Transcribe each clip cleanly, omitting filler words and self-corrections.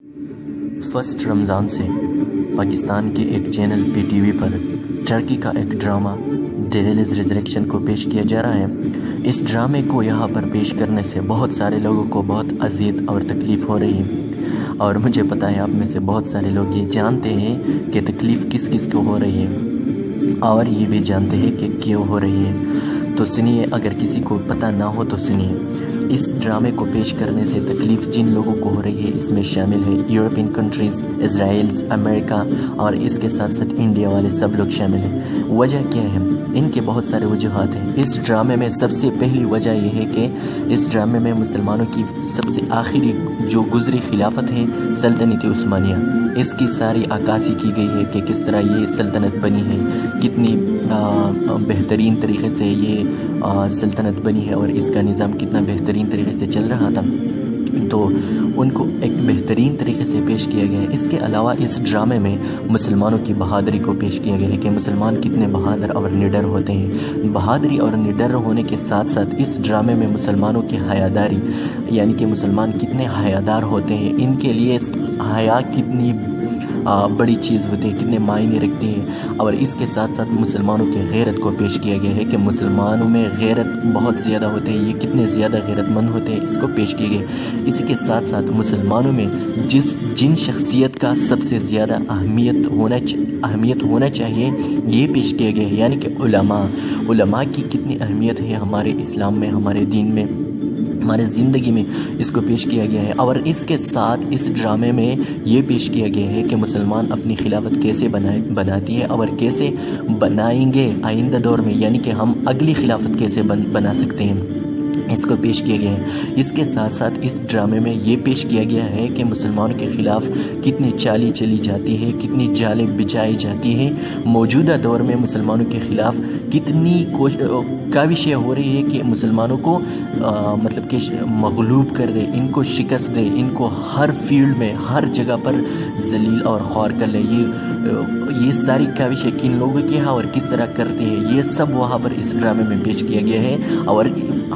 First رمضان سے پاکستان کے ایک چینل پی ٹی وی پر ٹرکی کا ایک ڈرامہ ڈیڈلیز ریزریکشن کو پیش کیا جا رہا ہے۔ اس ڈرامے کو یہاں پر پیش کرنے سے بہت سارے لوگوں کو بہت اذیت اور تکلیف ہو رہی ہے، اور مجھے پتہ ہے آپ میں سے بہت سارے لوگ یہ جانتے ہیں کہ تکلیف کس کس کو ہو رہی ہے، اور یہ بھی جانتے ہیں کہ کیوں ہو رہی ہے۔ تو سنیے، اگر کسی کو پتہ نہ ہو تو سنیے۔ اس ڈرامے کو پیش کرنے سے تکلیف جن لوگوں کو ہو رہی ہے اس میں شامل ہے یورپین کنٹریز، اسرائیل، امریکہ، اور اس کے ساتھ ساتھ انڈیا والے سب لوگ شامل ہیں۔ وجہ کیا ہے؟ ان کے بہت سارے وجوہات ہیں۔ اس ڈرامے میں سب سے پہلی وجہ یہ ہے کہ اس ڈرامے میں مسلمانوں کی سب سے آخری جو گزری خلافت ہے سلطنت عثمانیہ، اس کی ساری عکاسی کی گئی ہے کہ کس طرح یہ سلطنت بنی ہے، کتنی بہترین طریقے سے یہ سلطنت بنی ہے، اور اس کا نظام کتنا بہترین طریقے سے چل رہا تھا، تو ان کو ایک بہترین طریقے سے پیش کیا گیا ہے۔ اس کے علاوہ اس ڈرامے میں مسلمانوں کی بہادری کو پیش کیا گیا ہے کہ مسلمان کتنے بہادر اور نڈر ہوتے ہیں۔ بہادری اور نڈر ہونے کے ساتھ ساتھ اس ڈرامے میں مسلمانوں کی حیاداری، یعنی کہ مسلمان کتنے حیادار ہوتے ہیں، ان کے لیے حیا کتنی بڑی چیز ہوتی ہے، کتنے معنی رکھتے ہیں، اور اس کے ساتھ ساتھ مسلمانوں کی غیرت کو پیش کیا گیا ہے کہ مسلمانوں میں غیرت بہت زیادہ ہوتے ہیں، یہ کتنے زیادہ غیرت مند ہوتے ہیں، اس کو پیش کیا گیا۔ اسی کے ساتھ ساتھ مسلمانوں میں جن شخصیت کا سب سے زیادہ اہمیت ہونا چاہیے یہ پیش کیا گیا ہے، یعنی کہ علماء کی کتنی اہمیت ہے ہمارے اسلام میں، ہمارے دین میں، ہمارے زندگی میں، اس کو پیش کیا گیا ہے۔ اور اس کے ساتھ اس ڈرامے میں یہ پیش کیا گیا ہے کہ مسلمان اپنی خلافت کیسے بناتی ہے اور کیسے بنائیں گے آئندہ دور میں، یعنی کہ ہم اگلی خلافت کیسے بنا سکتے ہیں، اس کو پیش کیا گیا ہے۔ اس کے ساتھ ساتھ اس ڈرامے میں یہ پیش کیا گیا ہے کہ مسلمانوں کے خلاف کتنی چالی چلی جاتی ہے، کتنی جالیں بچائی جاتی ہے، موجودہ دور میں مسلمانوں کے خلاف کتنی کاوشیں ہو رہی ہے کہ مسلمانوں کو مطلب کہ مغلوب کر دے، ان کو شکست دے، ان کو ہر فیلڈ میں ہر جگہ پر ذلیل اور خوار کر لے۔ یہ ساری کاوشیں کن لوگوں کی ہیں اور کس طرح کرتے ہیں، یہ سب وہاں پر اس ڈرامے میں پیش کیا گیا ہے، اور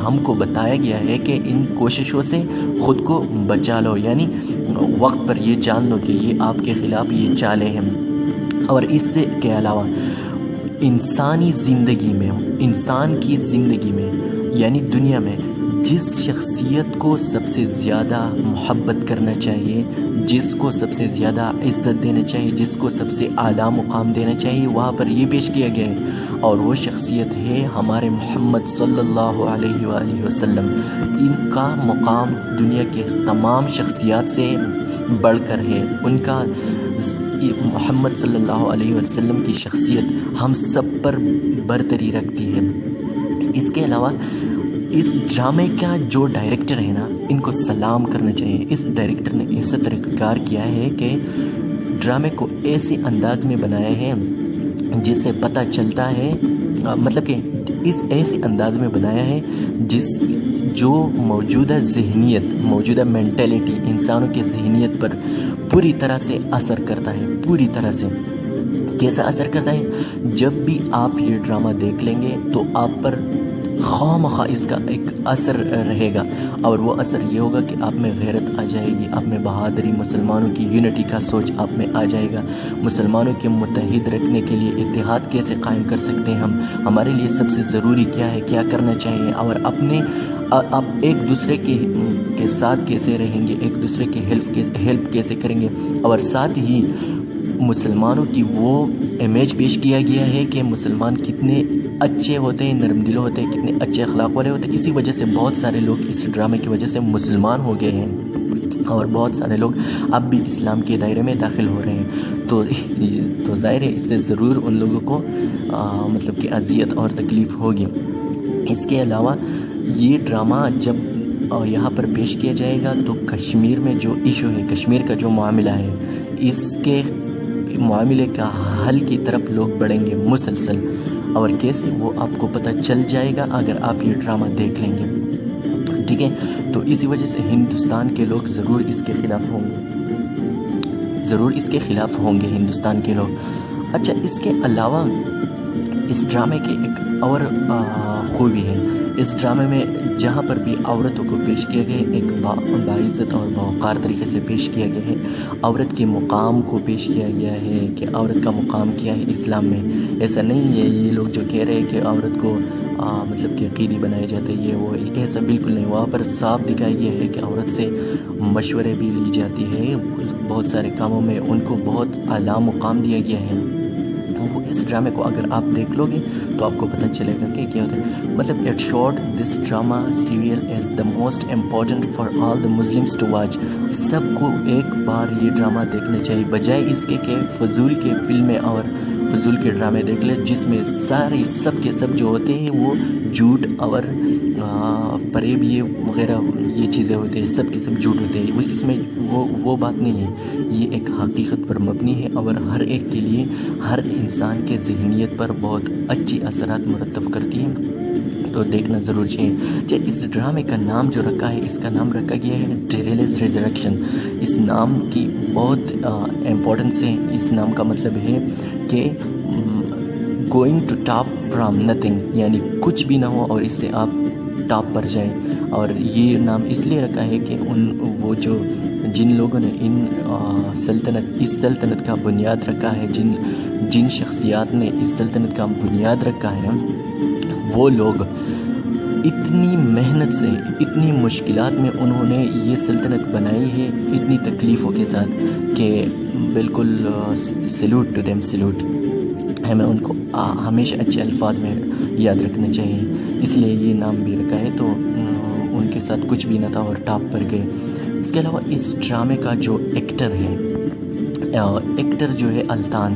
ہم کو بتایا گیا ہے کہ ان کوششوں سے خود کو بچا لو، یعنی وقت پر یہ جان لو کہ یہ آپ کے خلاف یہ چالیں ہیں۔ اور اس سے کے علاوہ انسان کی زندگی میں یعنی دنیا میں جس شخصیت کو سب سے زیادہ محبت کرنا چاہیے، جس کو سب سے زیادہ عزت دینا چاہیے، جس کو سب سے اعلیٰ مقام دینا چاہیے، وہاں پر یہ پیش کیا گیا ہے، اور وہ شخصیت ہے ہمارے محمد صلی اللہ علیہ وآلہ وسلم۔ ان کا مقام دنیا کے تمام شخصیات سے بڑھ کر ہے، ان کا محمد صلی اللہ علیہ وسلم کی شخصیت ہم سب پر برتری رکھتی ہے۔ اس کے علاوہ اس ڈرامے کا جو ڈائریکٹر ہے نا، ان کو سلام کرنا چاہیے۔ اس ڈائریکٹر نے ایسا طریقہ کار کیا ہے کہ ڈرامے کو ایسے انداز میں بنایا ہے جس سے پتہ چلتا ہے، مطلب کہ ایسے انداز میں بنایا ہے جو موجودہ مینٹیلٹی انسانوں کے ذہنیت پر پوری طرح سے اثر کرتا ہے، پوری طرح سے۔ کیسا اثر کرتا ہے؟ جب بھی آپ یہ ڈرامہ دیکھ لیں گے تو آپ پر خواہ اس کا ایک اثر رہے گا، اور وہ اثر یہ ہوگا کہ آپ میں غیرت آ جائے گی، آپ میں بہادری، مسلمانوں کی یونٹی کا سوچ آپ میں آ جائے گا، مسلمانوں کے متحد رکھنے کے لیے اتحاد کیسے قائم کر سکتے ہیں ہمارے لیے سب سے ضروری کیا ہے، کیا کرنا چاہیے، اور آپ ایک دوسرے کے ساتھ کیسے رہیں گے، ایک دوسرے کے ہیلپ کیسے کریں گے، اور ساتھ ہی مسلمانوں کی وہ امیج پیش کیا گیا ہے کہ مسلمان کتنے اچھے ہوتے ہیں، نرم دل ہوتے ہیں، کتنے اچھے اخلاق والے ہوتے ہیں۔ اسی وجہ سے بہت سارے لوگ اس ڈرامے کی وجہ سے مسلمان ہو گئے ہیں، اور بہت سارے لوگ اب بھی اسلام کے دائرے میں داخل ہو رہے ہیں۔ تو ظاہر ہے اس سے ضرور ان لوگوں کو مطلب کہ اذیت اور تکلیف ہوگی۔ اس کے علاوہ یہ ڈرامہ جب یہاں پر پیش کیا جائے گا تو کشمیر میں جو ایشو ہے، کشمیر کا جو معاملہ ہے، اس کے معاملے کا حل کی طرف لوگ بڑھیں گے مسلسل، اور کیسے وہ آپ کو پتہ چل جائے گا اگر آپ یہ ڈرامہ دیکھ لیں گے، ٹھیک ہے؟ تو اسی وجہ سے ہندوستان کے لوگ ضرور اس کے خلاف ہوں گے ہندوستان کے لوگ۔ اچھا، اس کے علاوہ اس ڈرامے کی ایک اور خوبی ہے، اس ڈرامے میں جہاں پر بھی عورتوں کو پیش کیا گیا ہے ایک باعزت اور باوقار طریقے سے پیش کیا گیا ہے. عورت کے مقام کو پیش کیا گیا ہے کہ عورت کا مقام کیا ہے اسلام میں. ایسا نہیں ہے یہ لوگ جو کہہ رہے ہیں کہ عورت کو مطلب کہ قیدی بنایا جاتا ہے یہ وہ، ایسا بالکل نہیں. وہاں پر صاف دکھایا گیا ہے کہ عورت سے مشورے بھی لی جاتی ہے، بہت سارے کاموں میں ان کو بہت اعلیٰ مقام دیا گیا ہے. اس ڈرامے کو اگر آپ دیکھ لو گے تو آپ کو پتہ چلے گا کہ کیا ہوتا ہے. مطلب it short this drama serial is the most important for all the Muslims to watch. سب کو ایک بار یہ ڈرامہ دیکھنا چاہیے، بجائے اس کے کہ فضول کے فلمیں اور فضول کے ڈرامے دیکھ لیں جس میں سارے سب کے سب جو ہوتے ہیں وہ جھوٹ اور فریب یہ وغیرہ یہ چیزیں ہوتے ہیں، سب کے سب جھوٹ ہوتے ہیں. اس میں وہ بات نہیں ہے. یہ ایک حقیقت پر مبنی ہے اور ہر ایک کے لیے، ہر انسان کے ذہنیت پر بہت اچھی اثرات مرتب کرتی ہیں، تو دیکھنا ضرور چاہیے. اس ڈرامے کا نام جو رکھا ہے، اس کا نام رکھا گیا ہے ڈیریلز ریزریکشن. اس نام کی بہت امپورٹنس ہے. اس نام کا مطلب ہے کہ going to top from nothing, یعنی کچھ بھی نہ ہو اور اس سے آپ ٹاپ پر جائیں. اور یہ نام اس لیے رکھا ہے کہ وہ جو جن لوگوں نے اس سلطنت کا بنیاد رکھا ہے، جن شخصیات نے اس سلطنت کا بنیاد رکھا ہے، وہ لوگ اتنی محنت سے، اتنی مشکلات میں انہوں نے یہ سلطنت بنائی ہے، اتنی تکلیفوں کے ساتھ، کہ بالکل سیلوٹ ٹو دیم، سیلوٹ. ہمیں ان کو ہمیشہ اچھے الفاظ میں یاد رکھنا چاہیے. اس لیے یہ نام بھی رکھا ہے. تو ان کے ساتھ کچھ بھی نہ تھا اور ٹاپ پر گئے. اس کے علاوہ اس ڈرامے کا جو ایکٹر جو ہے الطان،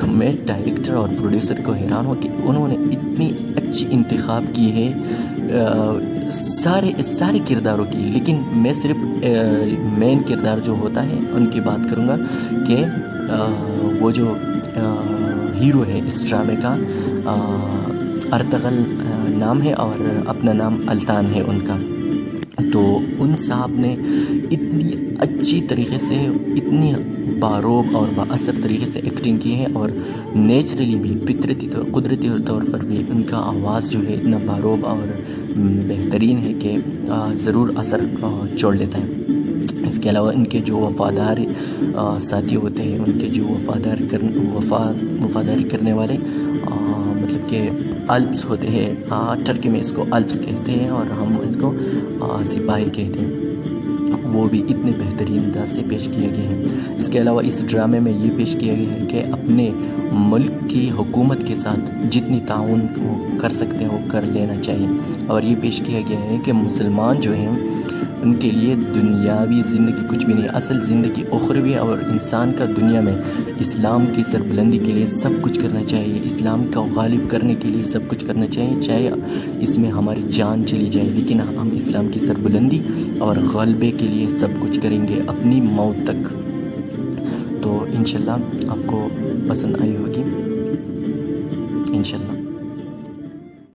میں ڈائریکٹر اور پروڈیوسر کو حیران ہوں کہ انہوں نے اتنی اچھی انتخاب کی ہے سارے کرداروں کی. لیکن میں صرف مین کردار جو ہوتا ہے ان کی بات کروں گا کہ وہ جو ہیرو ہے اس ڈرامے کا، ارطغرل نام ہے اور اپنا نام الطان ہے ان کا. تو ان صاحب نے اتنی اچھی طریقے سے، اتنی باروب اور با اثر طریقے سے ایکٹنگ کی ہے، اور نیچرلی بھی فطرتی قدرتی طور پر بھی ان کا آواز جو ہے اتنا باروب اور بہترین ہے کہ ضرور اثر چھوڑ لیتا ہے. اس کے علاوہ ان کے جو وفادار ساتھی ہوتے ہیں، ان کے جو وفاداری کرنے والے مطلب کہ الپس ہوتے ہیں، ٹرکی میں اس کو الپس کہتے ہیں اور ہم اس کو سپاہی کہتے ہیں، وہ بھی اتنے بہترین انداز سے پیش کیا گیا ہے. اس کے علاوہ اس ڈرامے میں یہ پیش کیا گیا ہے کہ اپنے ملک کی حکومت کے ساتھ جتنی تعاون کر سکتے ہیں وہ کر لینا چاہیے. اور یہ پیش کیا گیا ہے کہ مسلمان جو ہیں ان کے لیے دنیاوی زندگی کچھ بھی نہیں، اصل زندگی اخروی، اور انسان کا دنیا میں اسلام کی سربلندی کے لیے سب کچھ کرنا چاہیے، اسلام کا غالب کرنے کے لیے سب کچھ کرنا چاہیے، چاہے اس میں ہماری جان چلی جائے، لیکن ہم اسلام کی سربلندی اور غلبے کے لیے سب کچھ کریں گے اپنی موت تک. تو انشاءاللہ آپ کو پسند آئی ہوگی انشاءاللہ.